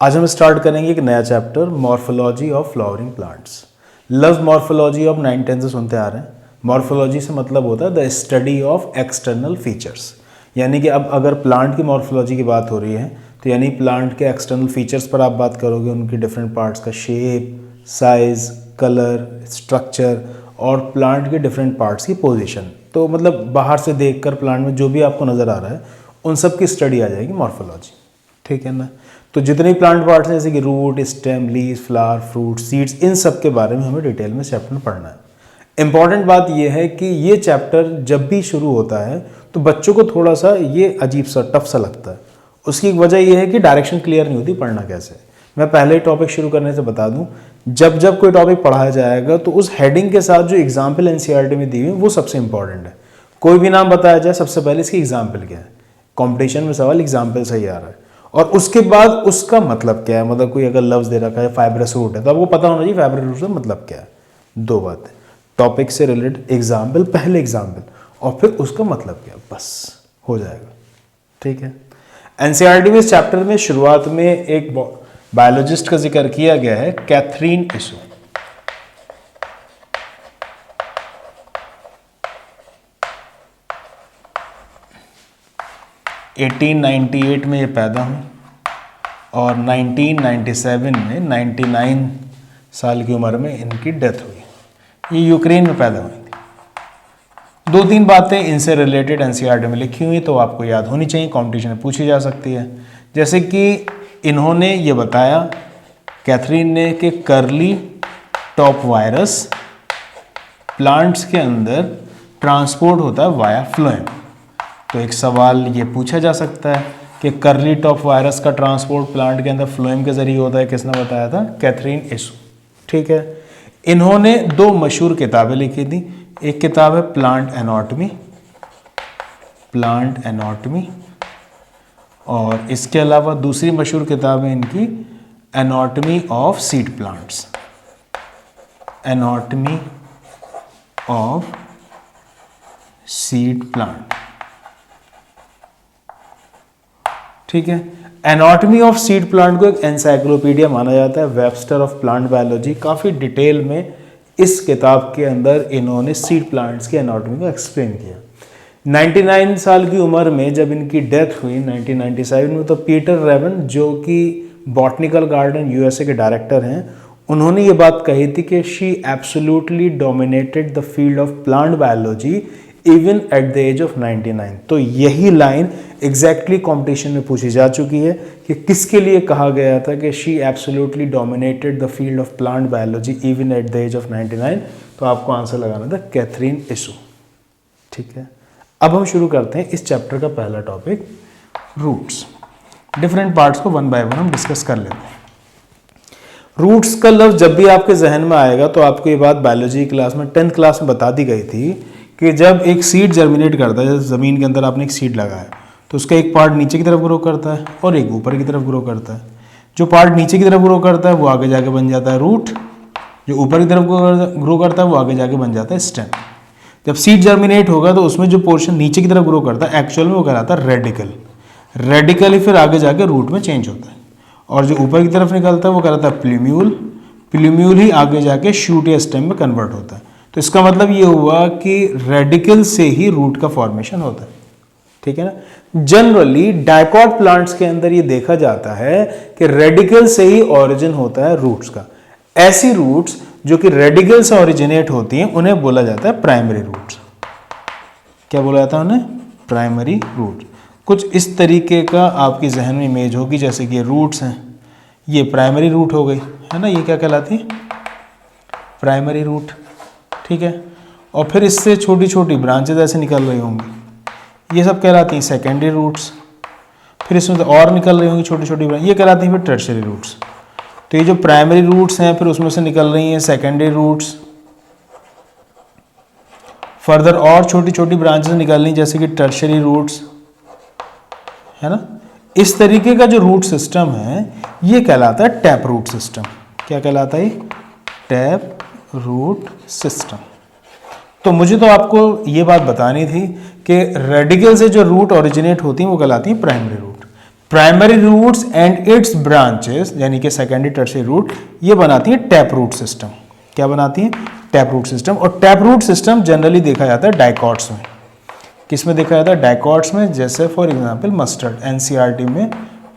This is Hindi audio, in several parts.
आज हम स्टार्ट करेंगे एक नया chapter, morphology of flowering plants. लफ्ज़ मॉर्फोलॉजी ऑफ 9-10 से सुनते आ रहे हैं। मॉर्फोलॉजी से मतलब होता है the study of external features, यानी कि अब अगर प्लांट की मॉर्फोलॉजी की बात हो रही है तो यानी प्लांट के एक्सटर्नल फीचर्स पर आप बात करोगे, उनकी डिफरेंट पार्ट्स का शेप, साइज, कलर, स्ट्रक्चर और प्लांट के डिफरेंट पार्ट्स की पोजीशन। तो मतलब बाहर से देखकर प्लांट में जो भी आपको नज़र आ रहा है उन सब की स्टडी आ जाएगी मॉर्फोलॉजी, ठीक है ना। तो जितने प्लांट पार्ट्स हैं जैसे कि root, stem, leaves, flower, fruit, seeds, इन सब के बारे में हमें डिटेल में चैप्टर में पढ़ना है। इंपॉर्टेंट बात यह है कि ये चैप्टर जब भी शुरू होता है तो बच्चों को थोड़ा सा ये अजीब सा, टफ सा लगता है। उसकी वजह यह है कि डायरेक्शन क्लियर नहीं होती पढ़ना कैसे। मैं पहले टॉपिक शुरू करने से बता दूं, जब जब कोई टॉपिक पढ़ाया जाएगा तो उस हेडिंग के साथ जो एग्जाम्पल एनसीईआरटी में दी हुई वो सबसे इंपॉर्टेंट है। कोई भी नाम बताया जाए सबसे पहले इसकी एग्जाम्पल क्या है। कॉम्पिटिशन में सवाल एग्जाम्पल से ही आ रहा है और उसके बाद उसका मतलब क्या है। मतलब कोई अगर लफ्ज़ दे रखा है फाइब्रस रूट है तो आपको पता होना चाहिए फाइब्रस रूट का मतलब क्या है। दो बातें, टॉपिक से रिलेटेड एग्जाम्पल, पहले एग्जाम्पल, और फिर उसका मतलब क्या, बस हो जाएगा, ठीक है। एनसीईआरटी में इस चैप्टर में शुरुआत में एक बायोलॉजिस्ट का जिक्र किया गया है, कैथरीन इसू। (1898) में ये पैदा हुई और 1997 में 99 साल की उम्र में इनकी डेथ हुई। ये यूक्रेन में पैदा हुई थी। 2-3 बातें इनसे रिलेटेड एनसीईआरटी में लिखी हुई तो आपको याद होनी चाहिए, कॉम्पिटिशन में पूछी जा सकती है। जैसे कि इन्होंने ये बताया, कैथरीन ने, कि कर्ली टॉप वायरस प्लांट्स के अंदर ट्रांसपोर्ट होता है वाया फ्लोएम। तो एक सवाल ये पूछा जा सकता है कि कर्ली टॉप वायरस का ट्रांसपोर्ट प्लांट के अंदर फ्लोएम के जरिए होता है, किसने बताया था? कैथरीन इसू, ठीक है। इन्होंने 2 मशहूर किताबें लिखी थी। एक किताब है प्लांट एनाटॉमी, और इसके अलावा दूसरी मशहूर किताब है इनकी anatomy of seed plants, anatomy of seed plant, ठीक है। एनाटॉमी ऑफ सीड प्लांट को एक एनसाइक्लोपीडिया माना जाता है, वेबस्टर ऑफ प्लांट बायोलॉजी। काफ़ी डिटेल में इस किताब के अंदर इन्होंने सीड प्लांट्स की एनाटॉमी को एक्सप्लेन किया। 99 साल की उम्र में जब इनकी डेथ हुई 1997 में, तो पीटर रेवन, जो कि बॉटनिकल गार्डन यूएसए के डायरेक्टर हैं, उन्होंने ये बात कही थी कि she absolutely dominated the field of plant biology even at the age of 99। तो यही लाइन एग्जैक्टली कॉम्पिटिशन में पूछी जा चुकी है कि किसके लिए कहा गया था कि she absolutely dominated the field of plant biology even at the age of 99। तो आपको आंसर लगाना था कैथरीन इसू, ठीक है। अब हम शुरू करते हैं इस चैप्टर का पहला टॉपिक, रूट्स। डिफरेंट पार्ट्स को वन बाय वन हम डिस्कस कर लेते हैं। रूट्स का लफ्ज़ जब भी आपके जहन में आएगा तो आपको ये बात बायोलॉजी क्लास में 10th क्लास में बता दी गई थी कि जब एक सीड जर्मिनेट करता है, जैसे ज़मीन के अंदर आपने एक सीड लगाया तो उसका एक पार्ट नीचे की तरफ ग्रो करता है और एक ऊपर की तरफ ग्रो करता है। जो पार्ट नीचे की तरफ ग्रो करता है वो आगे जाके बन जाता है रूट, जो ऊपर की तरफ ग्रो करता है वो आगे जाके बन जाता है स्टेम। जब सीड जर्मिनेट होगा तो उसमें जो पोर्शन नीचे की तरफ ग्रो करता है एक्चुअल में वो कहलाता है रेडिकल। रेडिकल ही फिर आगे जाके रूट में चेंज होता है, और जो ऊपर की तरफ निकलता है वो कहलाता है प्लूम्यूल। प्लूम्यूल ही आगे जाके शूट या स्टेम में कन्वर्ट होता है। तो इसका मतलब ये हुआ कि रेडिकल से ही रूट का फॉर्मेशन होता है, ठीक है ना। जनरली डाइकॉट प्लांट्स के अंदर ये देखा जाता है कि रेडिकल से ही ऑरिजिन होता है रूट्स का। ऐसी रूट्स जो कि रेडिकल से ओरिजिनेट होती हैं उन्हें बोला जाता है प्राइमरी रूट्स। क्या बोला जाता है उन्हें? Primary root. कुछ इस तरीके का आपकी जहन में इमेज होगी, जैसे कि ये रूट्स हैं, ये प्राइमरी रूट हो गई, है ना। ये क्या कहलाती है? प्राइमरी रूट, ठीक है। और फिर इससे छोटी छोटी ब्रांचेज ऐसे निकल रही होंगी, ये सब कहलाती हैं सेकेंडरी रूट्स। फिर इसमें से और निकल रही होंगी छोटी छोटी ब्रांच, ये कहलाती हैं फिर टर्शियरी रूट्स। तो ये जो प्राइमरी रूट्स हैं फिर उसमें से निकल रही हैं सेकेंडरी रूट्स। फर्दर और छोटी छोटी ब्रांचेस निकल रही जैसे कि टर्शियरी रूट्स, है ना। इस तरीके का जो रूट सिस्टम है ये कहलाता है टैप रूट सिस्टम। क्या कहलाता है? Tap root system. तो मुझे तो आपको ये बात बतानी थी कि रेडिकल से जो रूट ओरिजिनेट होती हैं वो कहलाती हैं primary root. Primary roots and its branches यानी कि सेकेंडरी टर्शियरी रूट ये बनाती हैं टैप रूट सिस्टम। क्या बनाती हैं? Tap root system. और टैप रूट सिस्टम जनरली देखा जाता है डाइकॉट्स में। किस में देखा जाता है? डाइकॉट्स में। जैसे फॉर एग्जांपल मस्टर्ड, एनसीईआरटी में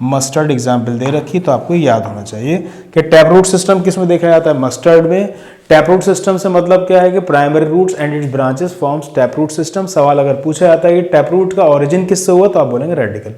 मस्टर्ड एग्जाम्पल दे रखी, तो आपको याद होना चाहिए कि टैप रूट सिस्टम किस में देखा जाता है? मस्टर्ड में। टैप रूट सिस्टम से मतलब क्या है कि primary roots and its branches forms tap root system. सवाल अगर पूछा जाता है कि टैप रूट का ओरिजिन किससे हुआ, तो आप बोलेंगे रेडिकल।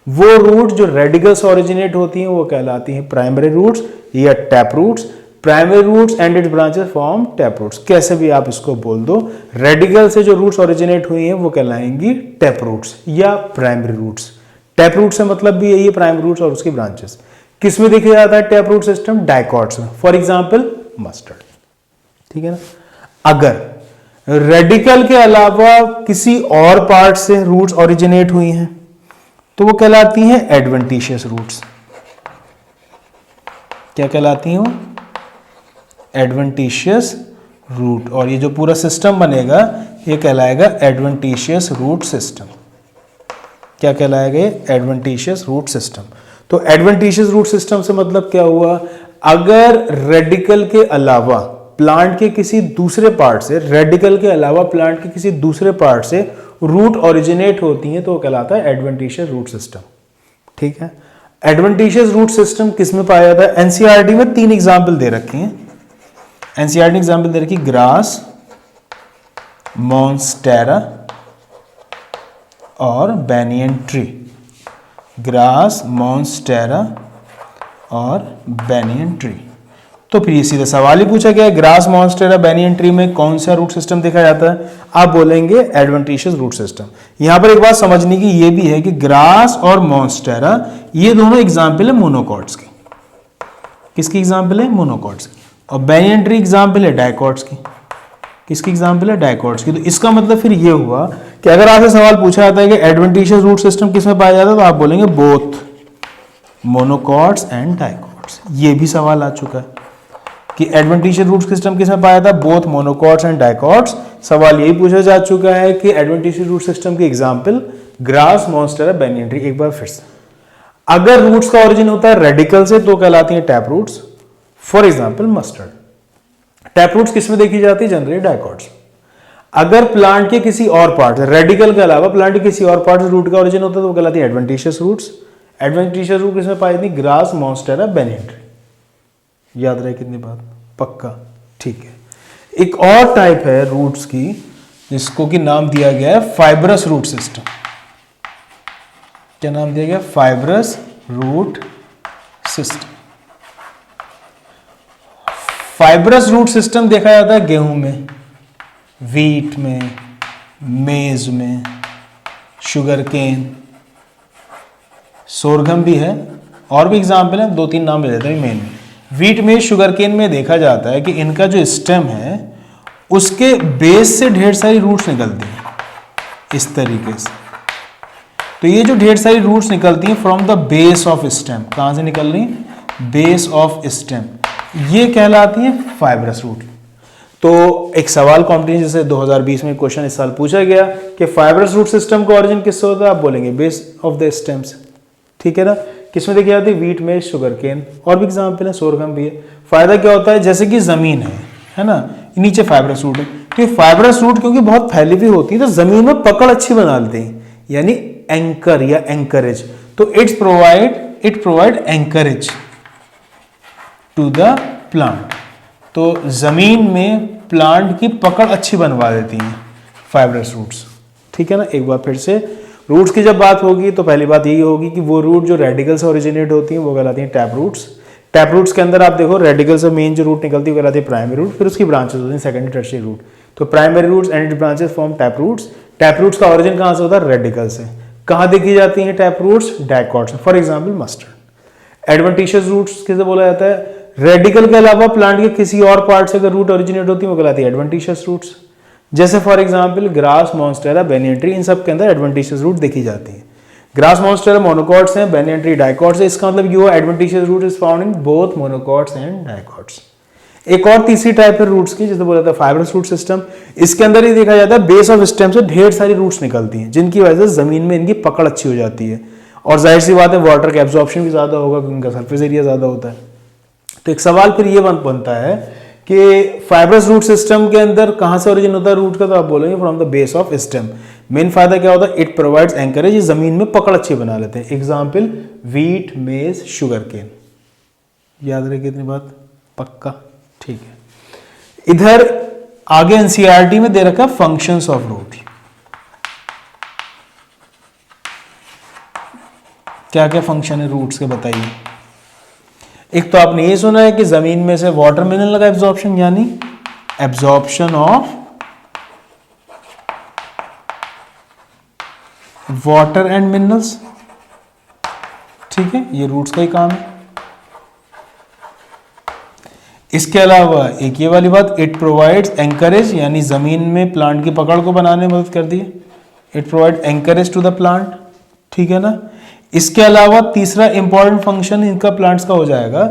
वो रूट जो रेडिकल से ओरिजिनेट होती हैं वो कहलाती हैं प्राइमरी रूट्स या tap roots. Primary roots and its branches form tap roots. कैसे भी आप इसको बोल दो, रेडिकल से जो रूट्स ओरिजिनेट हुई हैं वो कहलाएंगी टैप रूट्स या प्राइमरी रूट्स। टैप रूट से मतलब भी यही है, प्राइमरी रूट्स और उसकी ब्रांचेस। किस में देखा जाता है टैप रूट सिस्टम? डाइकॉट्स में। For example mustard. ठीक है ना। अगर रेडिकल के अलावा किसी और पार्ट से रूट्स ओरिजिनेट हुई हैं तो वो कहलाती हैं एडवेंटिशियस रूट्स। क्या कहलाती हैं वो? Adventitious root. और ये जो पूरा सिस्टम बनेगा ये कहलाएगा एडवेंटिशियस रूट सिस्टम। क्या कहलाएगा? Adventitious root system. तो एडवेंटिशियस रूट सिस्टम से मतलब क्या हुआ? अगर रेडिकल के अलावा प्लांट के किसी दूसरे पार्ट से, रेडिकल के अलावा प्लांट के किसी दूसरे पार्ट से रूट ओरिजिनेट होती हैं तो वो कहलाता है एडवेंटिशियस रूट सिस्टम। ठीक है। एडवेंटिशियस रूट सिस्टम किस में पाया जाता है? एनसीईआरटी में 3 एग्जाम्पल दे रखे हैं। एनसीईआरटी एग्जाम्पल दे रखी ग्रास, मॉन्स्टेरा और बैनियन ट्री। ग्रास, मॉन्स्टेरा और बैनियन ट्री। तो फिर ये सीधा सवाल ही पूछा गया है, ग्रास, मॉन्स्टेरा, बैनियन ट्री में कौन सा रूट सिस्टम देखा जाता है? आप बोलेंगे एडवेंटिशियस रूट सिस्टम। यहां पर एक बात समझने की ये भी है कि ग्रास और मॉन्स्टेरा ये दोनों एग्जाम्पल है मोनोकॉट्स की। किसकी एग्जाम्पल है? मोनोकॉट्स की। और बैनियन ट्री एग्जाम्पल है डाइकॉट्स की। किसकी एग्जाम्पल है? डाइकॉट्स की। तो इसका मतलब फिर ये हुआ कि अगर आपसे सवाल पूछा जाता है कि एडवेंटिशियस रूट सिस्टम किस में पाया जाता है तो आप बोलेंगे बोथ मोनोकॉट्स एंड डाइकॉट्स। ये भी सवाल आ चुका है कि एडवेंटिशियस रूट सिस्टम किस में पाया था? Both monocots and dicots. सवाल यही पूछा जा चुका है कि एडवेंटिशियस रूट सिस्टम की example grass, monstera, banyan tree. एक बार फिर से, अगर रूट्स का ओरिजिन होता है रेडिकल से तो कहलाती हैं tap roots. For example mustard. Tap roots किस में देखी जाती है? Generally dicots. अगर प्लांट के किसी और पार्ट, रेडिकल के अलावा प्लांट के किसी और पार्ट से रूट का ओरिजिन होता है तो वो कहलाती है एडवेंटिशियस रूट्स। एडवेंटिशियस रूट किसमें पाई थी? Grass, monstera, banyan tree. याद रहे कितनी बात? पक्का। ठीक है। एक और टाइप है रूट्स की जिसको कि नाम दिया गया है फाइब्रस रूट सिस्टम। क्या नाम दिया गया? Fibrous root system. Fibrous root system देखा जाता है गेहूं में, वीट में, मेज में, शुगर केन, सोरगम भी है, और भी एग्जाम्पल है, 2-3 नाम ले लेते हैं मेन में। वीट में, शुगर केन में देखा जाता है कि इनका जो स्टेम है उसके बेस से ढेर सारी रूट्स निकलती हैं इस तरीके से। तो ये जो ढेर सारी रूट्स निकलती हैं from the base of stem, कहां से निकल रही? Base of stem. ये कहलाती है फाइब्रस रूट। तो एक सवाल कॉम्पिटिशन जैसे 2020 में क्वेश्चन इस साल पूछा गया कि फाइब्रस रूट सिस्टम का ओरिजिन किससे होता है? आप बोलेंगे बेस ऑफ द स्टेम से। ठीक है ना। किसमें देखी जाती है? वीट में, शुगर केन, और भी एग्जाम्पल है, सोरगम भी है। फायदा क्या होता है? जैसे कि जमीन है ना, नीचे फाइब्रस रूट है, तो ये फाइब्रस रूट क्योंकि बहुत फैली हुई होती है तो जमीन में पकड़ अच्छी बना लेते हैं, यानी एंकर या एंकरेज। तो it provide anchorage to the plant. तो जमीन में प्लांट की पकड़ अच्छी बनवा देती हैं फाइब्रस रूट्स। ठीक है ना। एक बार फिर से, रूट्स की जब बात होगी तो पहली बात यही होगी कि वो रूट जो रेडिकल से ओरिजिनेट होती हैं वो कहलाती हैं टैप रूट्स। टैप रूट्स के अंदर आप देखो रेडिकल से मेन जो रूट निकलती है वो कहलाती है प्राइमरी रूट, फिर उसकी ब्रांचेस होती हैं सेकेंडरी टर्शियरी रूट। तो primary roots and its branches form tap roots. Tap roots का ओरिजिन कहां से होता है? रेडिकल से। कहां देखी जाती हैं टैप रूट्स? डाइकॉट्स में। For example mustard. Adventitious roots किसे बोला जाता है? रेडिकल के अलावा प्लांट के किसी और पार्ट से अगर रूट ओरिजिनेट होती है वो कहलाती है एडवेंटिशियस रूट्स। जैसे for example grass, monstera, banyan tree, इन सब के अंदर एडवेंटिशियस रूट देखी जाती है। ग्रास, मॉन्स्टेरा मोनोकॉट्स हैं, बैनियन ट्री डाइकॉट्स है। इसका मतलब ये हुआ adventitious root is found in both monocots and dicots. एक और तीसरी टाइप है रूट्स की, जैसे बोला था फाइब्रस रूट सिस्टम। इसके अंदर ही देखा जाता है बेस ऑफ स्टेम से ढेर सारी रूट्स निकलती हैं, जिनकी वजह से जमीन में इनकी पकड़ अच्छी हो जाती है, और जाहिर सी बात है वाटर का एब्जॉर्प्शन भी ज्यादा होगा क्योंकि इनका सरफेस एरिया ज्यादा होता है। तो एक सवाल फिर ये बनता है कि फाइब्रस रूट सिस्टम के अंदर कहां से ओरिजिन होता है रूट का, तो आप बोलेंगे from the base of stem. Main फायदा क्या होता है, इट प्रोवाइड्स एंकरेज, ये जमीन में पकड़ अच्छी बना लेते हैं। एग्जाम्पल वीट, मेज, शुगर केन। याद रखिए इतनी बात पक्का, ठीक है। इधर आगे एनसीईआरटी में दे रखा फंक्शंस ऑफ रूट। क्या क्या फंक्शन है रूट्स के बताइए। एक तो आपने ये सुना है कि जमीन में से वाटर मिनरल का एब्जॉर्प्शन, यानी absorption of water and minerals, ठीक है, ये रूट्स का ही काम है। इसके अलावा एक ये वाली बात, इट प्रोवाइड्स एंकरेज, यानी जमीन में प्लांट की पकड़ को बनाने में मदद करती है। It provide anchorage to the plant, ठीक है ना। इसके अलावा तीसरा इंपॉर्टेंट फंक्शन इनका प्लांट्स का हो जाएगा,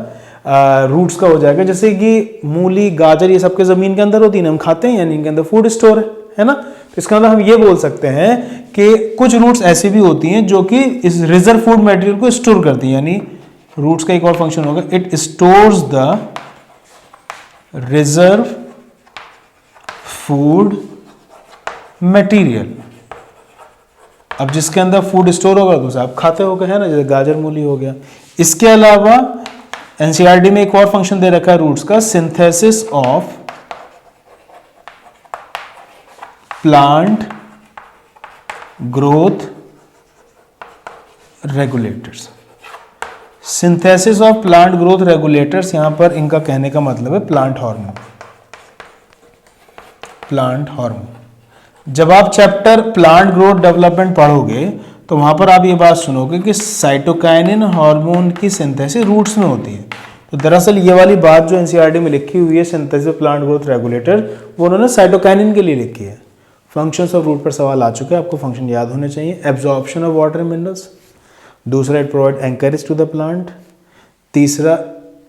रूट्स का हो जाएगा, जैसे कि मूली, गाजर, ये सबके जमीन के अंदर होती है ना, हम खाते हैं, यानी इनके अंदर फूड स्टोर है ना। तो इसका मतलब हम ये बोल सकते हैं कि कुछ रूट्स ऐसी भी होती हैं जो कि इस रिजर्व फूड मटेरियल को स्टोर करती हैं, यानी रूट्स का एक और फंक्शन होगा, it stores the reserve food material. अब जिसके अंदर फूड स्टोर होगा तो उसे आप खाते होगे, है ना, जैसे गाजर, मूली हो गया। इसके अलावा एनसीईआरटी में एक और फंक्शन दे रखा है रूट्स का, synthesis of plant growth regulators. Synthesis of plant growth regulators, यहां पर इनका कहने का मतलब है प्लांट हार्मोन। प्लांट हार्मोन, जब आप चैप्टर प्लांट ग्रोथ डेवलपमेंट पढ़ोगे तो वहां पर आप ये बात सुनोगे कि साइटोकाइनिन हार्मोन की सिंथेसिस रूट्स में होती है। तो दरअसल ये वाली बात जो एनसीईआरटी में लिखी हुई है, synthesis of plant growth regulator, वो उन्होंने साइटोकाइनिन के लिए लिखी है। फंक्शंस ऑफ रूट पर सवाल आ चुके हैं, आपको फंक्शन याद होने चाहिए। एब्जॉर्प्शन ऑफ वाटर मिनरल्स, दूसरा it provide anchorage to the plant, तीसरा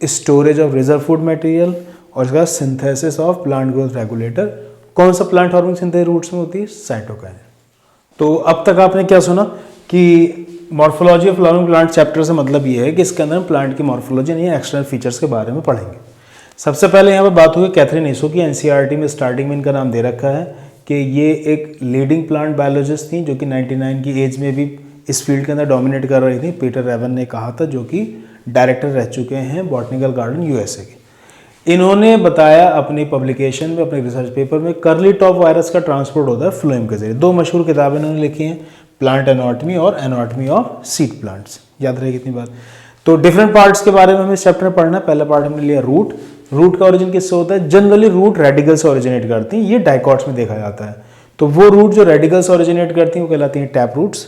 storage of reserve food material, और इसका synthesis of plant growth regulator. कौन सा प्लांट हार्मोन सिंथेसिस रूट्स में होती है, साइटोकाइनिन। तो अब तक आपने क्या सुना कि morphology of flowering plant chapter से मतलब ये है कि इसके अंदर प्लांट की मॉर्फोलॉजी यानी एक्सटर्नल फीचर्स के बारे में पढ़ेंगे। सबसे पहले यहाँ पर बात हुई कैथरीन एसो की। एनसीईआरटी में स्टार्टिंग में इनका नाम दे रखा है कि ये एक लीडिंग प्लांट बायोलॉजिस्ट थी, जो कि 99 की एज में भी इस फील्ड के अंदर डोमिनेट कर रही थी। पीटर रेवन ने कहा था, जो कि डायरेक्टर रह चुके हैं बॉटनिकल गार्डन यूएसए के। इन्होंने बताया अपनी पब्लिकेशन में, अपने रिसर्च पेपर में, कर्ली टॉप वायरस का ट्रांसपोर्ट होता है फ्लोएम के जरिए। दो मशहूर किताबें इन्होंने लिखी हैं, प्लांट एनाटॉमी और एनाटॉमी ऑफ सीड प्लांट्स। याद रहेगी इतनी बात। तो डिफरेंट पार्ट्स के बारे में हमें इस चैप्टर में पढ़ना है। पहला पार्ट हमने लिया रूट। रूट का ओरिजिन किससे होता है, जनरली रूट रेडिकल से ओरिजिनेट करती हैं, ये डाइकॉट्स में देखा जाता है। तो वो रूट जो रेडिकल से ओरिजिनेट करती हैं वो कहलाती हैं टैप रूट्स।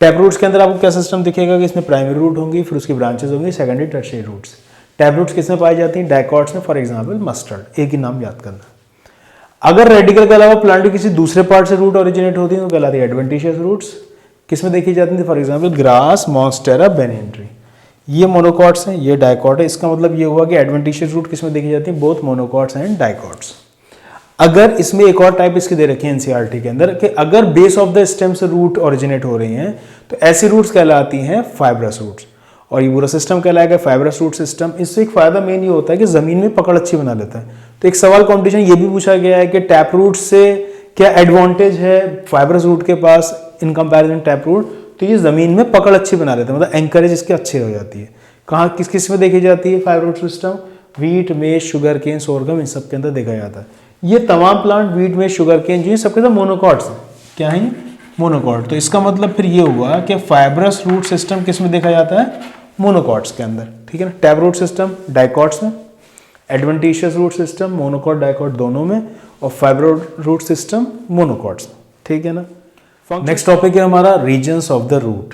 टैप रूट्स के अंदर आपको क्या सिस्टम दिखेगा कि इसमें प्राइमरी रूट होंगी, फिर उसकी ब्रांचेस होंगी, secondary, tertiary roots. Tap roots किसमें पाई जाती हैं, डाइकॉट्स में। फॉर एग्जांपल मस्टर्ड, एक ही नाम याद करना। अगर रेडिकल के अलावा प्लांट के किसी दूसरे पार्ट से रूट ओरिजिनेट होती है तो कहलाती है एडवेंटिशियस रूट्स। किसमें देखी जाती है, for example grass, monstera, banyan. ये मोनोकॉट्स हैं, ये डाइकॉट है। इसका मतलब ये हुआ कि एडवेंटिशियस रूट किसमें देखी जाती है, बोथ मोनोकॉट्स एंड डाइकॉट्स। अगर इसमें एक और टाइप इसकी दे रखी है एनसीईआरटी के अंदर कि अगर बेस ऑफ द स्टेम से रूट ओरिजिनेट हो रही हैं तो ऐसी रूट्स कहलाती हैं फाइब्रस रूट्स। और ये पूरा सिस्टम कहलाएगा फाइब्रस रूट सिस्टम। इससे एक फायदा मेन ये होता है कि जमीन में पकड़ अच्छी बना लेता है। तो एक सवाल कॉम्पिटिशन ये भी पूछा गया है कि टैप रूट से क्या एडवांटेज है फाइब्रस रूट के पास इन कंपैरिजन टैप रूट। तो ये जमीन में पकड़ अच्छी बना लेता है, मतलब एंकरेज इसकी अच्छी हो जाती है। कहाँ किस किस में देखी जाती है फाइब्रस रूट सिस्टम, वीट, मेज, शुगर केन, सोरगम, इन सब के अंदर देखा जाता है। ये तमाम प्लांट वीट में शुगर केन जो ये सबके अंदर मोनोकॉट्स हैं। क्या है, मोनोकॉट। तो इसका मतलब फिर ये हुआ कि फाइब्रस रूट सिस्टम किस में देखा जाता है, मोनोकॉट्स के अंदर। ठीक है ना। टैप रूट सिस्टम डाइकॉट्स में, adventitious root system monocot dicot दोनों में, और फाइब्रस रूट सिस्टम मोनोकॉट्स में। ठीक है ना। नेक्स्ट टॉपिक है हमारा regions of the root.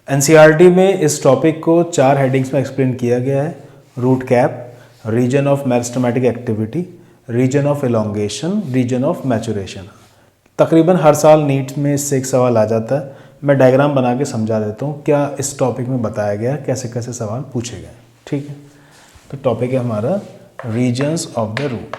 NCERT में इस टॉपिक को 4 हेडिंग्स में एक्सप्लेन किया गया है। Root cap, region of meristematic activity, region of elongation, region of maturation. तकरीबन हर साल नीट में इससे एक सवाल आ जाता है। मैं डायग्राम बना के समझा देता हूँ क्या इस टॉपिक में बताया गया है, कैसे कैसे सवाल पूछे गए। ठीक है। तो टॉपिक है हमारा regions of the root.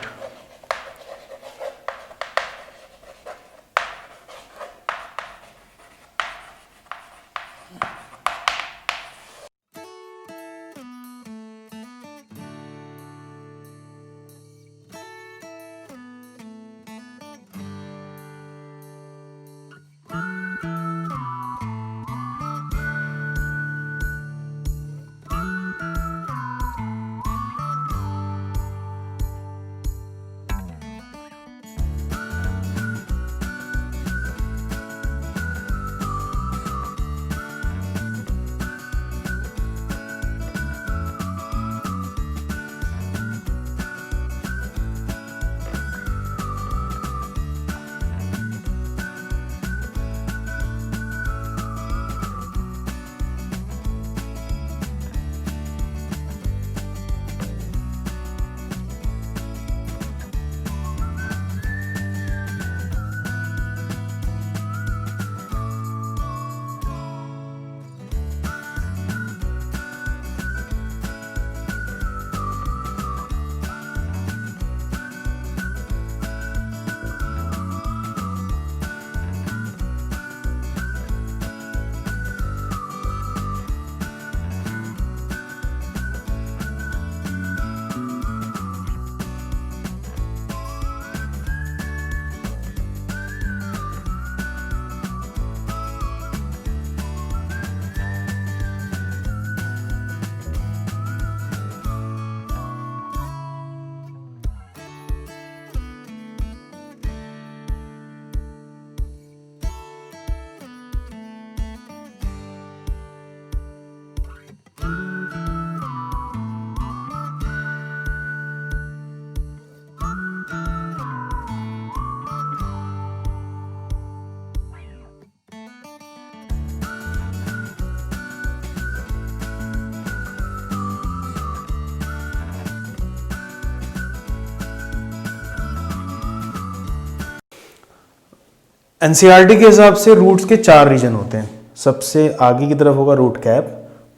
NCERT के हिसाब से रूट्स के 4 रीजन होते हैं। सबसे आगे की तरफ होगा रूट कैप,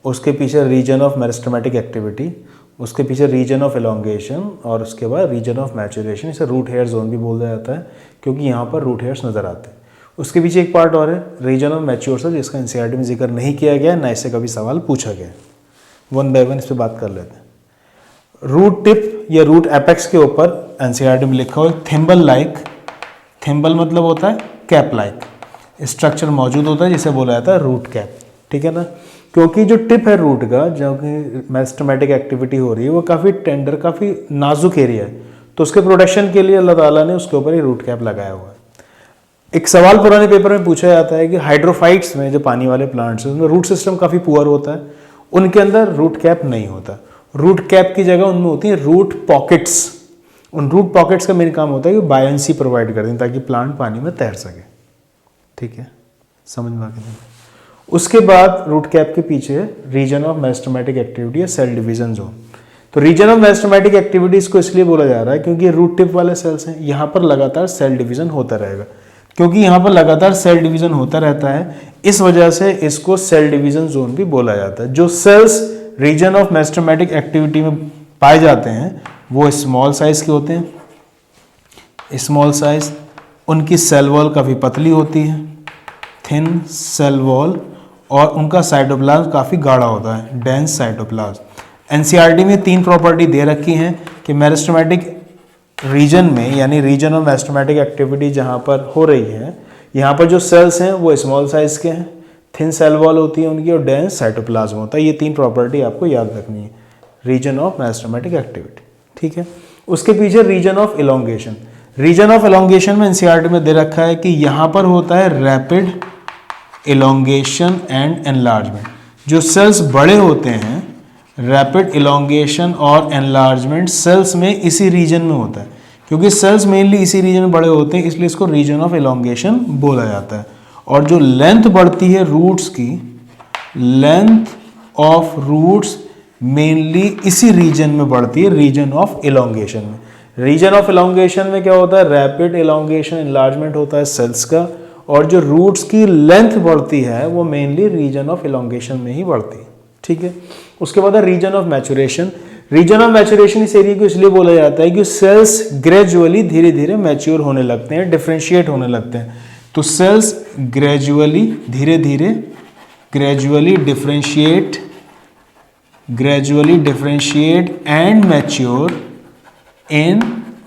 उसके पीछे रीजन ऑफ मेरिस्टेमेटिक एक्टिविटी, उसके पीछे रीजन ऑफ एलोंगेशन और उसके बाद रीजन ऑफ मैचुरेशन। इसे रूट हेयर जोन भी बोला जाता है क्योंकि यहाँ पर रूट हेयर्स नज़र आते हैं। उसके पीछे एक पार्ट और है रीजन ऑफ मैच्योर सेल, जिसका एनसीईआरटी में जिक्र नहीं किया गया, ना इससे कभी सवाल पूछा गया। वन बाय वन इस पर बात कर लेते हैं। रूट टिप या रूट एपेक्स के ऊपर एनसीईआरटी में लिखा हुआ थिम्बल लाइक, थिम्बल मतलब होता है कैप लाइक स्ट्रक्चर मौजूद होता है जिसे बोला जाता है रूट कैप। ठीक है ना, क्योंकि जो टिप है रूट का, जो कि मेरिस्टेमेटिक एक्टिविटी हो रही है, वो काफ़ी टेंडर, काफ़ी नाजुक एरिया है, तो उसके प्रोटेक्शन के लिए अल्लाह ताला ने उसके ऊपर ही रूट कैप लगाया हुआ है। एक सवाल पुराने पेपर में पूछा जाता है कि हाइड्रोफाइट्स में, जो पानी वाले प्लांट्स हैं, उसमें रूट सिस्टम काफ़ी पुअर होता है, उनके अंदर रूट कैप नहीं होता। रूट कैप की जगह उनमें होती है रूट पॉकेट्स। उन रूट पॉकेट्स का मेन काम होता है कि बायंसी प्रोवाइड कर दें ताकि प्लांट पानी में तैर सके। ठीक है, समझ में आ गया। उसके बाद रूट कैप के पीछे रीजन ऑफ मेरिस्टेमेटिक एक्टिविटी या सेल डिवीजन जोन। तो रीजन ऑफ मेरिस्टेमेटिक एक्टिविटीज को इसलिए बोला जा रहा है क्योंकि रूट टिप वाले सेल्स हैं, यहाँ पर लगातार सेल डिवीजन होता रहेगा। क्योंकि यहाँ पर लगातार सेल डिवीजन होता रहता है, इस वजह से इसको सेल डिवीजन जोन भी बोला जाता है। जो cells region of meristematic activity में पाए जाते हैं वो स्मॉल साइज के होते हैं। स्मॉल साइज, उनकी सेल वॉल काफ़ी पतली होती है, थिन सेल वॉल, और उनका साइटोप्लाज्म काफ़ी गाढ़ा होता है, डेंस साइटोप्लाज्म। एनसीईआरटी में 3 प्रॉपर्टी दे रखी हैं कि मेरिस्टेमेटिक रीजन में, यानी रीजन ऑफ मेरिस्टेमेटिक एक्टिविटी जहाँ पर हो रही है, यहाँ पर जो सेल्स हैं वो स्मॉल साइज के हैं, थिन सेल वॉल होती है उनकी, और डेंस साइटोप्लाज्म होता है। ये 3 प्रॉपर्टी आपको याद रखनी है रीजन ऑफ मेरिस्टेमेटिक एक्टिविटी। ठीक है, उसके पीछे region of elongation. Region of elongation में एनसीईआरटी में दे रखा है कि यहाँ पर होता है रैपिड इलोंगेशन एंड एनलार्जमेंट। जो सेल्स बड़े होते हैं, रैपिड इलोंगेशन और एनलार्जमेंट सेल्स में इसी रीजन में होता है। क्योंकि सेल्स मेनली इसी रीजन में बड़े होते हैं, इसलिए इसको रीजन ऑफ इलोंगेशन बोला जाता है। और जो लेंथ बढ़ती है रूट्स की, लेंथ ऑफ रूट्स मेनली इसी रीजन में बढ़ती है, रीजन ऑफ इलोंगेशन में। रीजन ऑफ इलोंगेशन में क्या होता है, रैपिड इलोंगेशन एनलार्जमेंट होता है सेल्स का, और जो रूट्स की लेंथ बढ़ती है वो मेनली रीजन ऑफ इलोंगेशन में ही बढ़ती है। ठीक है, उसके बाद है region of maturation. Region of maturation इस एरिया को इसलिए बोला जाता है कि सेल्स ग्रेजुअली धीरे धीरे मैच्योर होने लगते हैं, डिफरेंशिएट होने लगते हैं। तो सेल्स ग्रेजुअली धीरे धीरे gradually differentiate and mature in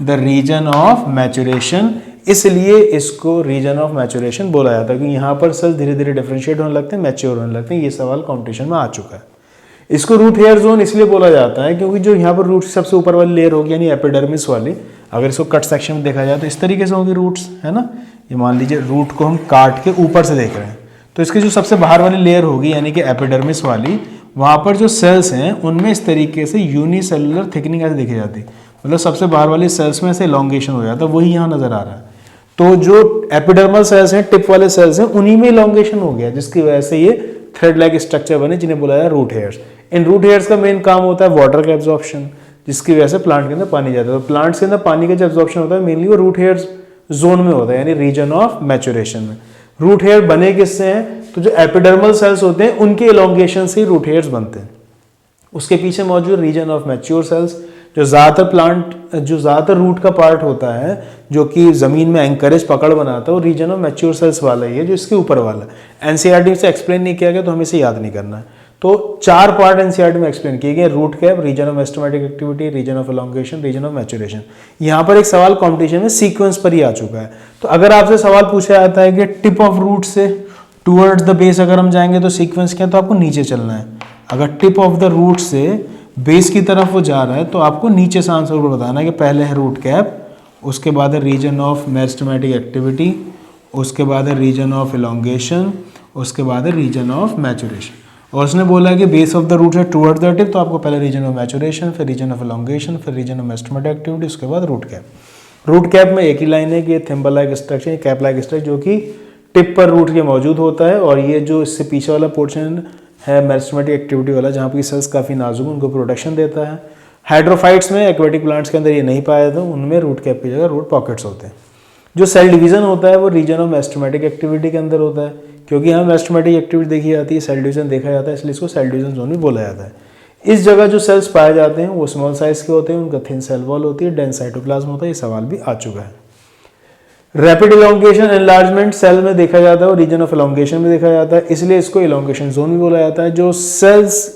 the region of maturation, इसलिए इसको रीजन ऑफ मैच्योरेशन बोला जाता है कि यहाँ पर सेल्स धीरे धीरे डिफरेंशिएट होने लगते हैं, मैच्योर होने लगते हैं। ये सवाल कॉम्पिटिशन में आ चुका है। इसको रूट हेयर जोन इसलिए बोला जाता है क्योंकि जो यहाँ पर रूट सबसे ऊपर वाली लेयर होगी यानी एपिडर्मिस वाली, अगर इसको कट सेक्शन में देखा जाए तो इस तरीके से होगी रूट्स, है ना। ये मान लीजिए रूट को हम काट के ऊपर से देख रहे हैं, तो इसकी जो सबसे बाहर वाली लेयर होगी यानी कि एपिडर्मिस वाली, वहाँ पर जो सेल्स हैं उनमें इस तरीके से यूनिसेलुलर थिकनिंग ऐसे देखी जाती है, मतलब सबसे बाहर वाली सेल्स में ऐसे इलॉन्गेशन हो जाता है, वही यहाँ नजर आ रहा है। तो जो एपिडर्मल सेल्स हैं, टिप वाले सेल्स हैं, उन्हीं में इलॉन्गेशन हो गया, जिसकी वजह से ये थ्रेड लाइक स्ट्रक्चर बने, जिन्हें बोला जाता है रूट हेयर्स। इन रूट हेयर्स का मेन काम होता है वाटर का एब्जॉर्प्शन, जिसकी वजह से प्लांट के अंदर पानी जाता है। तो प्लांट्स के अंदर पानी का जो एब्जॉर्प्शन होता है मेनली वो रूट हेयर्स जोन में होता है, यानी रीजन ऑफ मैच्योरेशन में। रूट हेयर बने किससे हैं? तो जो एपिडर्मल सेल्स होते हैं उनके इलॉन्गेशन से रूट हेयर्स बनते हैं। उसके पीछे मौजूद रीजन ऑफ मैच्योर सेल्स, जो ज़्यादातर रूट का पार्ट होता है जो कि ज़मीन में एंकरेज पकड़ बनाता है, वो रीजन ऑफ मैच्योर सेल्स वाला ही है, जो इसके ऊपर वाला है। एनसीईआरटी से एक्सप्लेन नहीं किया गया तो हमें इसे याद नहीं करना है। तो 4 पार्ट एनसीईआरटी में एक्सप्लेन किए गए, root cap, region of meristematic activity, region of elongation, region of maturation. यहाँ पर एक सवाल कॉम्पिटिशन में सीक्वेंस पर ही आ चुका है। तो अगर आपसे सवाल पूछा जाता है कि टिप ऑफ रूट से टूवर्ड्स द बेस अगर हम जाएंगे तो सीक्वेंस क्या है, तो आपको नीचे चलना है। अगर टिप ऑफ द रूट से बेस की तरफ वो जा रहा है तो आपको नीचे से आंसर को बताना है कि पहले है रूट कैप, उसके बाद है रीजन ऑफ मेरिस्टेमेटिक एक्टिविटी, उसके बाद है रीजन ऑफ एलोंगेशन, उसके बाद है रीजन ऑफ मैच्योरेशन। और उसने बोला कि बेस ऑफ द रूट है टुवर्ड द टिप, तो आपको पहले रीजन ऑफ मैच्योरेशन, फिर रीजन ऑफ एलोंगेशन, फिर रीजन ऑफ मेरिस्टेमेटिक एक्टिविटी, उसके बाद रूट कैप। रूट कैप में एक ही लाइन है कि thimble like structure, cap like structure, जो कि टिप पर रूट के मौजूद होता है। और ये जो इससे पीछे वाला पोर्शन है मेरिस्टेमेटिक एक्टिविटी वाला, जहाँ पर सेल्स काफ़ी नाजुक उनको प्रोटेक्शन देता है। हाइड्रोफाइट्स में, एक्वेटिक प्लांट्स के अंदर ये नहीं पाया जाता, उनमें रूट कैप की जगह रूट पॉकेट्स होते हैं। जो सेल डिवीजन होता है वो रीजन ऑफ मेरिस्टेमेटिक एक्टिविटी के अंदर होता है, क्योंकि यहाँ मेरिस्टेमेटिक एक्टिविटी देखी जाती है, सेल डिवीजन देखा जाता है, इसलिए इसको सेल डिवीजन जोन भी बोला जाता है। इस जगह जो सेल्स पाए जाते हैं वो स्मॉल साइज के होते हैं, उनका थिन सेल वॉल होती है, डेंस साइटोप्लाज्म होता है। ये सवाल भी आ चुका है। रैपिड इलोंगेशन एनलार्जमेंट सेल में देखा जाता है और रीजन ऑफ एलोंगेशन में देखा जाता है, इसलिए इसको इलोंगेशन जोन भी बोला जाता है। जो सेल्स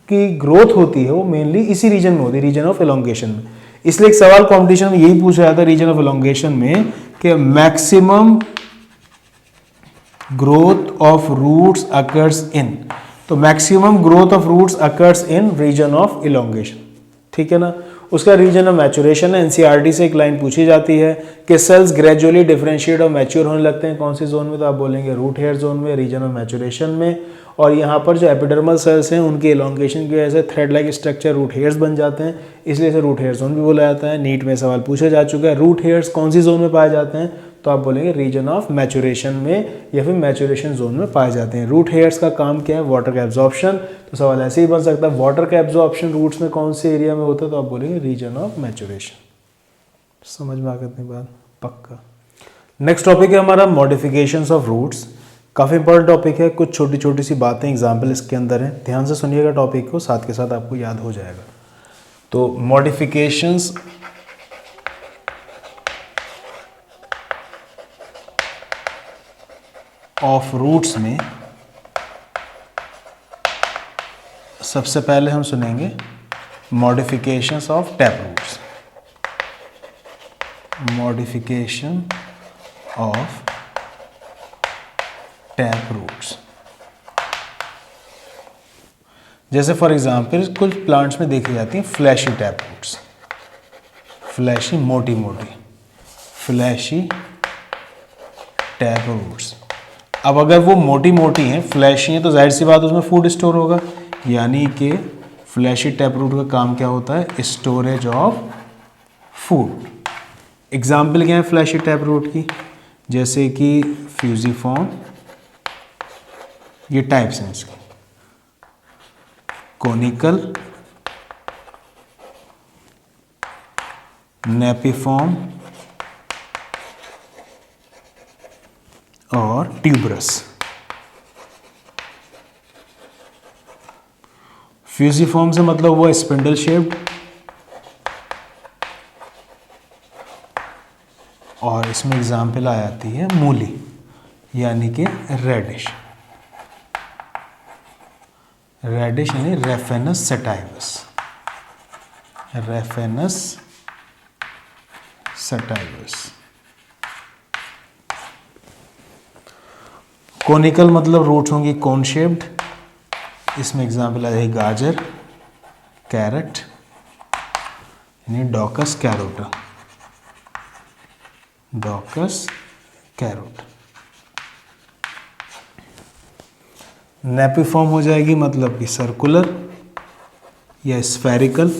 की ग्रोथ होती है वो मेनली इसी रीजन में होती है, रीजन ऑफ एलोंगेशन में। इसलिए एक सवाल कॉम्पिटिशन में यही पूछा जाता है रीजन ऑफ एलोंगेशन में कि maximum growth of roots occurs in, तो maximum growth of roots occurs in region of elongation, ठीक है ना। उसका रीजन ऑफ मैच्योरेशन है, एनसीईआरटी से एक लाइन पूछी जाती है कि सेल्स ग्रेजुअली डिफरेंशिएट और मैच्योर होने लगते हैं कौन सी जोन में, तो आप बोलेंगे रूट हेयर जोन में, रीजन ऑफ मैच्योरेशन में। और यहाँ पर जो एपिडर्मल सेल्स हैं उनके इलोंगेशन की वजह से thread like structure root hairs बन जाते हैं, इसलिए इसे रूट हेयर जोन भी बोला जाता है। नीट में सवाल पूछा जा चुका है, रूट हेयर्स कौन सी जोन में पाए जाते हैं, तो आप बोलेंगे रीजन ऑफ मैच्योरेशन में या फिर मैच्योरेशन जोन में पाए जाते हैं। रूट हेयर्स का काम क्या है, वाटर का एब्जॉर्प्शन। तो सवाल ऐसे ही बन सकता है, वाटर का एब्जॉर्प्शन रूट्स में कौन से एरिया में होता है, तो आप बोलेंगे रीजन ऑफ मैच्योरेशन। समझ में आ गई इतनी बात? पक्का। नेक्स्ट टॉपिक है हमारा मॉडिफिकेशंस ऑफ रूट्स। काफ़ी इंपॉर्टेंट टॉपिक है, कुछ छोटी छोटी सी बातें एग्जाम्पल इसके अंदर हैं, ध्यान से सुनिएगा टॉपिक को, साथ के साथ आपको याद हो जाएगा। तो मॉडिफिकेशंस ऑफ रूट्स में सबसे पहले हम सुनेंगे modifications of tap roots. Modification of tap roots, जैसे फॉर एग्जांपल कुछ प्लांट्स में देखी जाती हैं फ्लैशी टैप रूट्स, फ्लैशी मोटी मोटी फ्लैशी टैप रूट्स। अब अगर वो मोटी मोटी हैं, फ्लैशी हैं, तो जाहिर सी बात उसमें फूड स्टोर होगा, यानी कि फ्लैशी टैप रूट का काम क्या होता है, स्टोरेज ऑफ फूड। एग्जाम्पल क्या है फ्लैशी टैप रूट की, जैसे कि फ्यूजिफॉर्म, ये टाइप्स हैं इसके, कोनिकल, नेपिफॉर्म और ट्यूबरस। फ्यूजिफॉर्म से मतलब हुआ स्पिंडल शेप्ड, इसमें एग्जाम्पल आ जाती है मूली यानी कि रेडिश, रेडिश यानी Raphanus sativus, Raphanus sativus. Conical मतलब रूट्स होंगी कोन शेप्ड, इसमें एग्जाम्पल आ जाएगी गाजर, कैरेट यानी डॉकस कैरोटा, डॉकस कैरोट। नेपिफॉर्म हो जाएगी मतलब कि सर्कुलर या स्फेरिकल,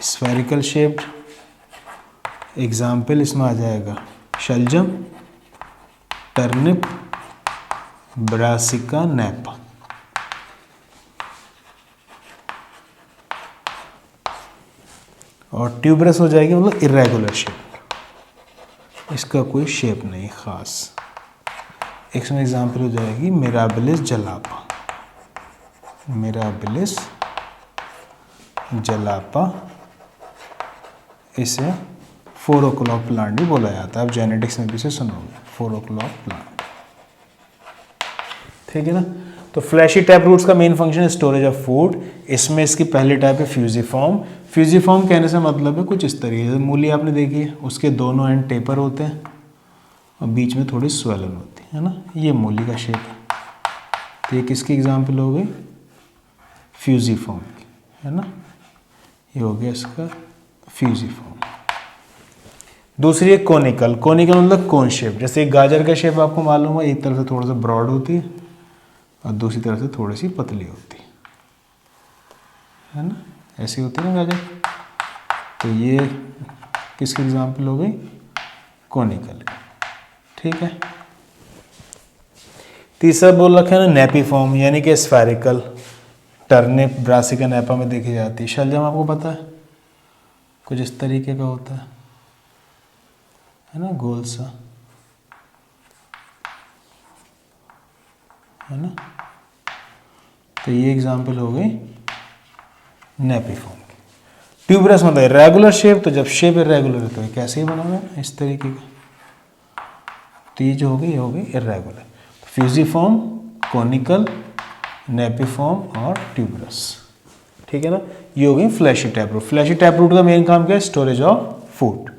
स्फेरिकल शेप्ड। एग्जाम्पल इसमें आ जाएगा शलजम, टर्निप, ब्रासिका नैपा। और ट्यूबरस हो जाएगी मतलब इरेगुलर शेप, इसका कोई शेप नहीं खास। इसमें एग्जाम्पल हो जाएगी मिराबिलिस जलापा, मिराबिलिस जलापा, इसे 4 o'clock प्लांट भी बोला जाता है। आप जेनेटिक्स में भी इसे सुनोगे 4 o'clock प्लांट, ठीक है ना। तो फ्लैशी टैप रूट्स का मेन फंक्शन है स्टोरेज ऑफ फूड। इसमें इसकी पहली टाइप है फ्यूजिफॉर्म। फ्यूजिफॉर्म कहने से मतलब है कुछ इस तरीके से, मूली आपने देखी है, उसके दोनों एंड टेपर होते हैं और बीच में थोड़ी स्वेलन होती है ना, ये मूली का शेप है। तो ये किसकी एग्जाम्पल हो गई, फ्यूजिफॉर्म की, है ना। ये हो गया इसका फ्यूजिफॉर्म। दूसरी है कोनिकल। कोनिकल मतलब कोन शेप, जैसे एक गाजर का शेप आपको मालूम है, एक तरफ से थोड़ा सा ब्रॉड होती है और दूसरी तरफ से थोड़ी सी पतली होती है ना, ऐसी होती है ना गाजर। तो ये किसकी एग्जाम्पल हो गई, कोनिकल, ठीक है। तीसरा बोल रखा है ना नेपीफॉर्म यानी कि स्फेरिकल। टर्निप, ब्रासिका नैपा में देखी जाती है। शलजम आपको पता है कुछ इस तरीके का होता है ना, गोल सा, है ना। तो ये एग्जाम्पल हो गई नेपीफॉर्म की। ट्यूबरस मतलब रेगुलर शेप, तो जब शेप इरेगुलर है तो ये कैसे ही बना हुआ है इस तरीके का। तो ये जो हो गई, ये हो गई इरेगुलर। फ्यूजिफॉर्म, कोनिकल, नेपीफॉर्म और ट्यूबरस, ठीक है ना। ये हो गई fleshy tap root. Fleshy tap root का मेन काम क्या है, स्टोरेज ऑफ फूड।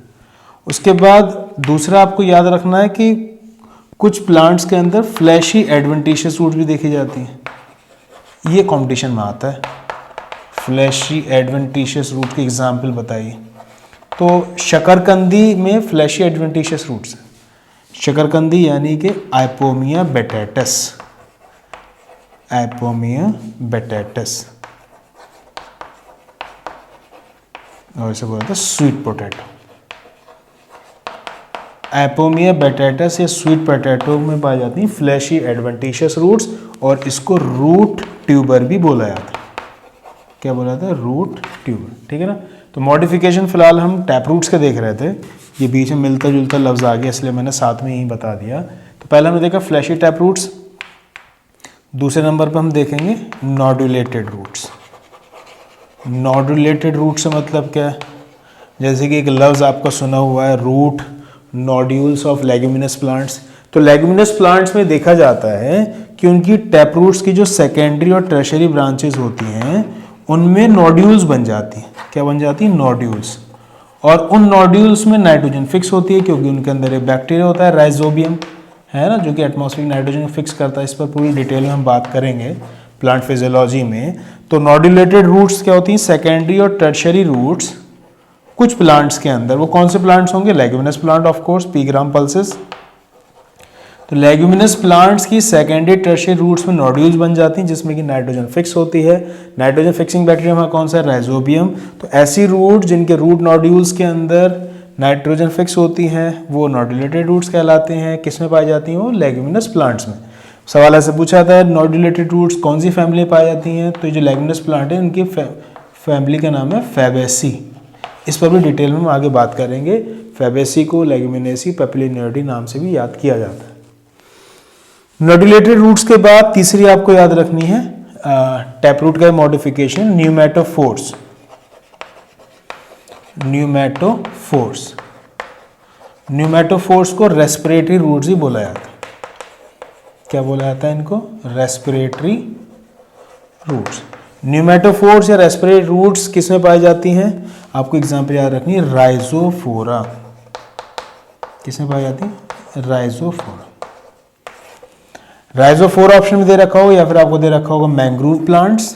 उसके बाद दूसरा आपको याद रखना है कि कुछ प्लांट्स के अंदर फ्लैशी एडवेंटिशियस रूट भी देखी जाती हैं, ये कंपटीशन में आता है। फ्लैशी एडवेंटिशियस रूट की एग्जाम्पल बताइए। तो शकरकंदी में फ्लैशी एडवेंटिशियस रूट्स हैं। शकरकंदी यानी कि आइपोमिया बेटेटस, आइपोमिया बेटेटस, और इसे बोला था स्वीट पोटैटो। एपोमिया बेटेटस या स्वीट पोटैटो में पाई जाती हैं फ्लैशी एडवेंटिशियस रूट्स, और इसको रूट ट्यूबर भी बोला जाता है। क्या बोला जाता है, रूट ट्यूबर, ठीक है ना। तो मॉडिफिकेशन फिलहाल हम टैप रूट्स के देख रहे थे, ये बीच में मिलता जुलता लफ्ज आ गया इसलिए मैंने साथ में ही बता दिया। तो पहले हमने देखा फ्लैशी टैप रूट्स, दूसरे नंबर पर हम देखेंगे नॉड्यूलेटेड रूट्स। नॉड्यूलेटेड रूट से मतलब क्या है, जैसे कि एक लफ्ज़ आपका सुना हुआ है root nodules of leguminous plants. तो लेग्यूमिनस प्लांट्स में देखा जाता है कि उनकी टैप रूट्स की जो सेकेंडरी और टर्शरी ब्रांचेस होती हैं उनमें नोड्यूल्स बन जाती हैं। क्या बन जाती हैं, नोड्यूल्स। और उन नोड्यूल्स में नाइट्रोजन फिक्स होती है क्योंकि उनके अंदर एक बैक्टीरिया होता है राइजोबियम, है ना, जो कि एटमॉस्फेरिक नाइट्रोजन फिक्स करता है। इस पर पूरी डिटेल में हम बात करेंगे प्लांट फिजियोलॉजी में। तो नॉड्यूलेटेड रूट्स क्या होती हैं, सेकेंडरी और टर्शरी रूट्स कुछ प्लांट्स के अंदर। वो कौन से प्लांट्स होंगे, leguminous plant of course, P gram pulses. तो लेग्यूमिनस प्लांट्स की सेकेंडरी टर्शरी रूट्स में नोड्यूल्स बन जाती हैं जिसमें कि नाइट्रोजन फिक्स होती है। नाइट्रोजन फिक्सिंग बैक्टीरिया हमारा कौन सा है, राइजोबियम। तो ऐसी रूट जिनके रूट नोड्यूल्स के अंदर नाइट्रोजन फिक्स होती हैं वो नॉड्यूलेटेड रूट्स कहलाते हैं। किस में पाई जाती हैं, वो लेग्यूमिनस प्लांट्स में। सवाल ऐसे पूछा था नॉड्यूलेटेड रूट्स कौन सी फैमिली पाई जाती हैं, तो ये जो लेग्यूमिनस प्लांट है उनकी फैमिली का नाम है फैबेसी। इस पर भी डिटेल में हम आगे बात करेंगे। फैबेसी को लेग्यूमिनेसी पेपिलिनियर्डी नाम से भी याद किया जाता है। नॉड्यूलेटेड रूट्स के बाद तीसरी आपको याद रखनी है टैप रूट का मॉडिफिकेशन, न्यूमेटोफोर्स। न्यूमेटोफोर्स। न्यूमेटोफोर्स को रेस्पिरेटरी रूट्स ही बोला जाता है। क्या बोला जाता है इनको? Respiratory roots. न्यूमेटोफोर्स या रेस्पिरेटरी रूट्स किस में पाई जाती हैं? आपको एग्जांपल याद रखनी है, राइजोफोरा। किस में पाई जाती है? राइजोफोरा। राइजोफोरा ऑप्शन में दे रखा होगा, या फिर आपको दे रखा होगा मैंग्रोव प्लांट्स।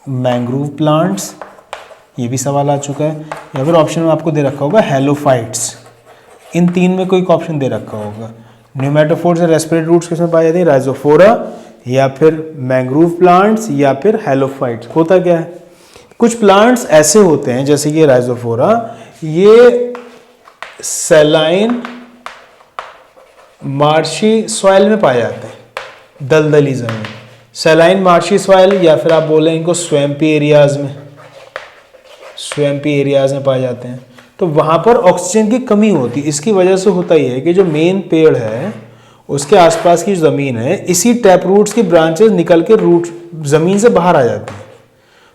मैंग्रोव प्लांट्स, ये भी सवाल आ चुका है। या फिर ऑप्शन में आपको दे रखा होगा हेलोफाइट्स। इन तीन में कोई ऑप्शन दे रखा होगा। न्यूमेटोफोर्स या रेस्पिरेटरी रूट्स किसमें पाई जाती है? राइजोफोरा, या फिर मैंग्रोव प्लांट्स, या फिर हेलोफाइट्स। होता क्या है, कुछ प्लांट्स ऐसे होते हैं जैसे कि राइजोफोरा, ये सैलाइन मार्शी सॉइल में पाए जाते हैं, दलदली जमीन। सैलाइन मार्शी सॉइल, या फिर आप बोलें इनको स्वैम्पी एरियाज में, स्वैम्पी एरियाज में पाए जाते हैं। तो वहां पर ऑक्सीजन की कमी होती है। इसकी वजह से होता ही है कि जो मेन पेड़ है उसके आसपास की ज़मीन है, इसी टैप रूट्स की ब्रांचेस निकल के रूट ज़मीन से बाहर आ जाती हैं।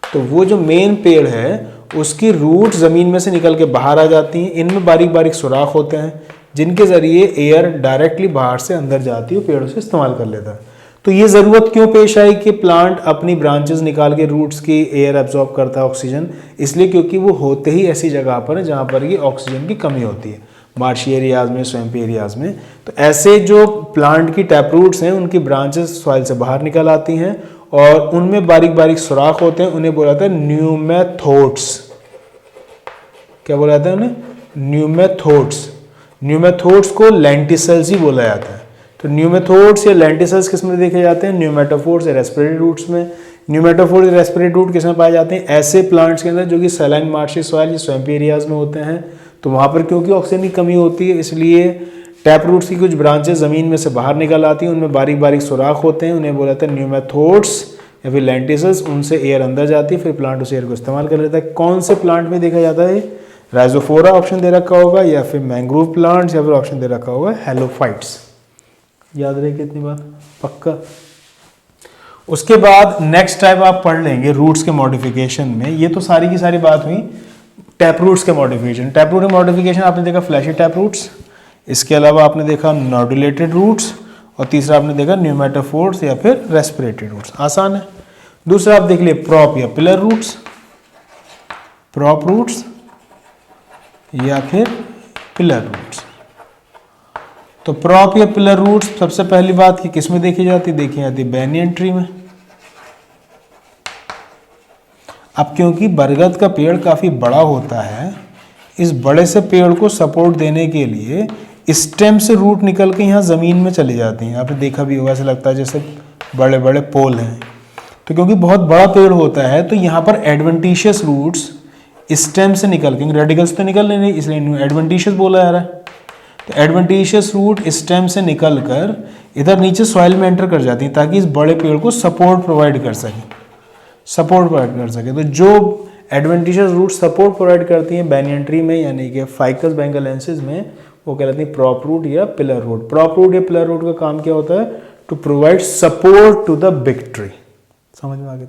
तो वो जो मेन पेड़ है उसकी रूट ज़मीन में से निकल के बाहर आ जाती हैं। इनमें बारीक बारीक सुराख होते हैं जिनके ज़रिए एयर डायरेक्टली बाहर से अंदर जाती है, पेड़ों से इस्तेमाल कर लेता है। तो ये ज़रूरत क्यों पेश आई कि प्लांट अपनी ब्रांचेस निकाल के रूट्स की एयर एब्जॉर्ब करता है ऑक्सीजन? इसलिए क्योंकि वो होते ही ऐसी जगह पर है जहाँ पर ये ऑक्सीजन की कमी होती है, मार्शी एरियाज में, स्वैम्पी एरियाज में। तो ऐसे जो प्लांट की टैप रूट्स हैं उनकी ब्रांचेस सॉइल से बाहर निकल आती हैं और उनमें बारीक बारीक सुराख होते हैं, उन्हें बोला जाता है न्यूमेथोड्स। क्या बोला जाता है उन्हें? न्यूमेथोड्स। न्यूमेथोड्स को लेंटिसेल्स ही बोला जाता है। तो न्यूमेथोड्स या लेंटिसेल्स किस में देखे जाते हैं? न्यूमेटोफोर्स या रेस्पिरेटरी रूट्स में। न्यूमेटोफोर्स या रेस्पिरेटरी रूट किस में पाए जाते हैं? ऐसे प्लांट्स के अंदर जो कि सैलाइन मार्शी सॉइल या स्वैम्पी एरियाज में होते हैं। तो वहाँ पर क्योंकि ऑक्सीजन की कमी होती है, इसलिए टैप रूट्स की कुछ ब्रांचेस ज़मीन में से बाहर निकल आती हैं, उनमें बारीक बारीक सुराख होते हैं, उन्हें बोला जाता है न्यूमेथोड्स या फिर लेंटिसेल्स। उनसे एयर अंदर जाती है, फिर प्लांट उस एयर को इस्तेमाल कर लेता है। कौन से प्लांट में देखा जाता है? राइजोफोरा ऑप्शन दे रखा होगा, या फिर मैंग्रोव प्लांट्स, या फिर ऑप्शन दे रखा होगा हेलोफाइट्स। याद रहे कितनी बात? पक्का। उसके बाद नेक्स्ट टाइप आप पढ़ लेंगे रूट्स के मॉडिफिकेशन में। ये तो सारी की सारी बात हुई टैप रूट्स के मॉडिफिकेशन। टैप रूट के मॉडिफिकेशन आपने देखा फ्लैशी टैप रूट्स, इसके अलावा आपने देखा नोडुलेटेड रूट्स, और तीसरा आपने देखा न्यूमेटोफोर्स या फिर रेस्पिरेटरी रूट्स। आसान है। दूसरा आप देख लिए प्रॉप या पिलर रूट्स, प्रॉप रूट्स या फिर पिलर रूट्स। तो प्रॉप या पिलर रूट्स सबसे पहली बात कि किस में देखी जाती? देखी जाती बैनियन ट्री में। अब क्योंकि बरगद का पेड़ काफी बड़ा होता है, इस बड़े से पेड़ को सपोर्ट देने के लिए स्टेम से रूट निकल के यहाँ जमीन में चली जाती हैं। आपने देखा भी होगा, ऐसा लगता है जैसे बड़े बड़े पोल हैं। तो क्योंकि बहुत बड़ा पेड़ होता है तो यहाँ पर एडवेंटिशियस रूट्स स्टेम से निकल के, रेडिकल्स तो निकल नहीं, इसलिए एडवेंटिशियस बोला जा रहा है। तो एडवेंटिशियस रूट स्टेम से निकल कर इधर नीचे सॉइल में एंटर कर जाती हैं ताकि इस बड़े पेड़ को सपोर्ट प्रोवाइड कर सके, सपोर्ट प्रोवाइड कर सके। तो जो एडवेंटिशियस रूट सपोर्ट प्रोवाइड करती हैं बैनियन ट्री में, यानी कि फाइकस बेंगालेंसिस में, वो कहलाती है प्रॉप रूट या पिलर रूट। प्रॉप रूट या पिलर रूट का काम क्या होता है? To provide support to the big tree. समझ में आ गया?